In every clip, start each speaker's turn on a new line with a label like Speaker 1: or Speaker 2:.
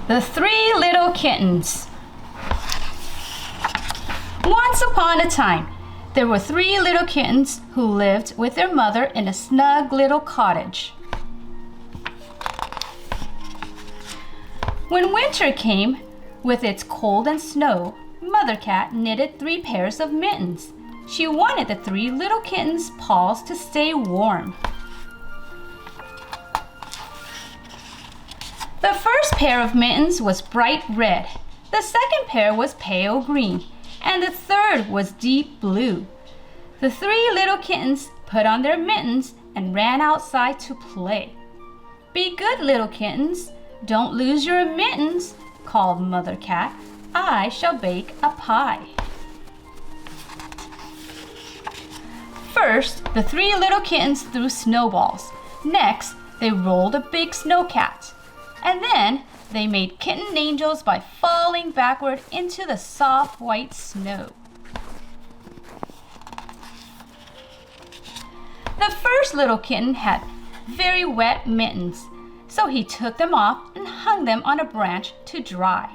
Speaker 1: The Three Little Kittens. Once upon a time, there were three little kittens who lived with their mother in a snug little cottage. When winter came, with its cold and snow, Mother Cat knitted 3 pairs of mittens. She wanted the 3 little kittens' paws to stay warm. The first pair of mittens was bright red, the second pair was pale green, and the third was deep blue. The 3 little kittens put on their mittens and ran outside to play. "Be good, little kittens. Don't lose your mittens," called Mother Cat. "I shall bake a pie." First, the 3 little kittens threw snowballs. Next, they rolled a big snowcat. And then they made kitten angels by falling backward into the soft white snow. The first little kitten had very wet mittens, so he took them off and hung them on a branch to dry.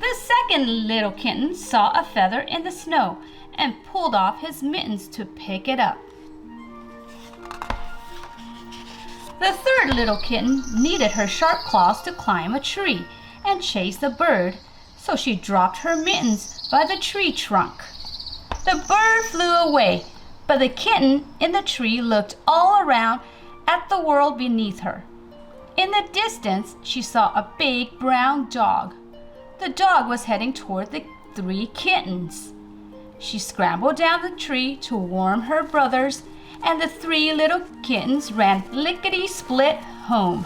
Speaker 1: The second little kitten saw a feather in the snow and pulled off his mittens to pick it up. The third little kitten needed her sharp claws to climb a tree and chase a bird, so she dropped her mittens by the tree trunk. The bird flew away, but the kitten in the tree looked all around at the world beneath her. In the distance, she saw a big brown dog. The dog was heading toward the 3 kittens. She scrambled down the tree to warm her brothers, and the 3 little kittens ran lickety-split home.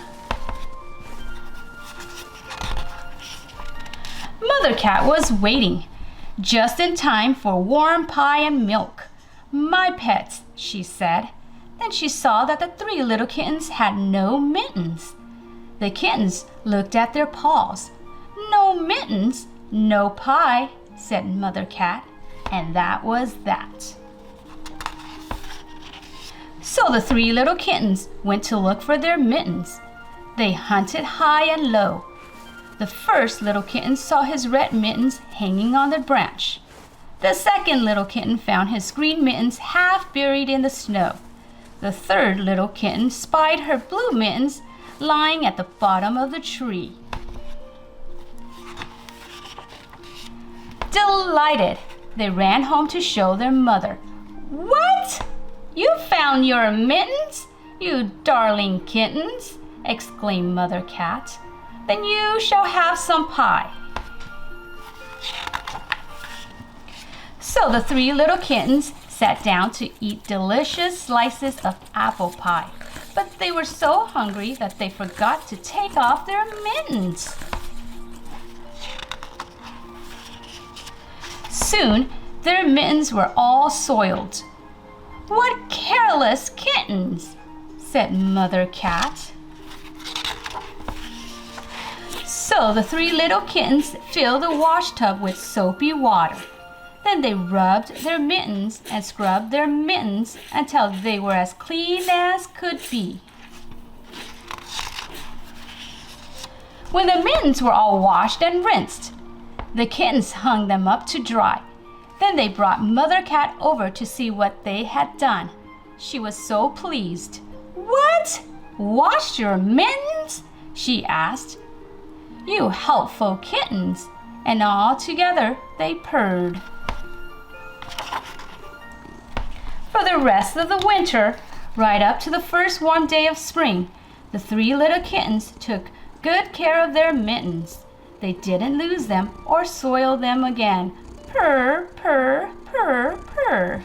Speaker 1: Mother Cat was waiting, just in time for warm pie and milk. "My pets," she said. Then she saw that the 3 little kittens had no mittens. The kittens looked at their paws. "No mittens, no pie," said Mother Cat, and that was that. So the 3 little kittens went to look for their mittens. They hunted high and low. The first little kitten saw his red mittens hanging on the branch. The second little kitten found his green mittens half buried in the snow. The third little kitten spied her blue mittens lying at the bottom of the tree. Delighted, they ran home to show their mother. "What? You found your mittens, you darling kittens!" exclaimed Mother Cat. "Then you shall have some pie." So the 3 little kittens sat down to eat delicious slices of apple pie, but they were so hungry that they forgot to take off their mittens. Soon, their mittens were all soiled. "What careless kittens," said Mother Cat. So the 3 little kittens filled the wash tub with soapy water. Then they rubbed their mittens and scrubbed their mittens until they were as clean as could be. When the mittens were all washed and rinsed, the kittens hung them up to dry. Then they brought Mother Cat over to see what they had done. She was so pleased. "What? Washed your mittens?" she asked. "You helpful kittens!" And all together they purred. For the rest of the winter, right up to the first warm day of spring, the 3 little kittens took good care of their mittens. They didn't lose them or soil them again. Purr, purr, purr, purr.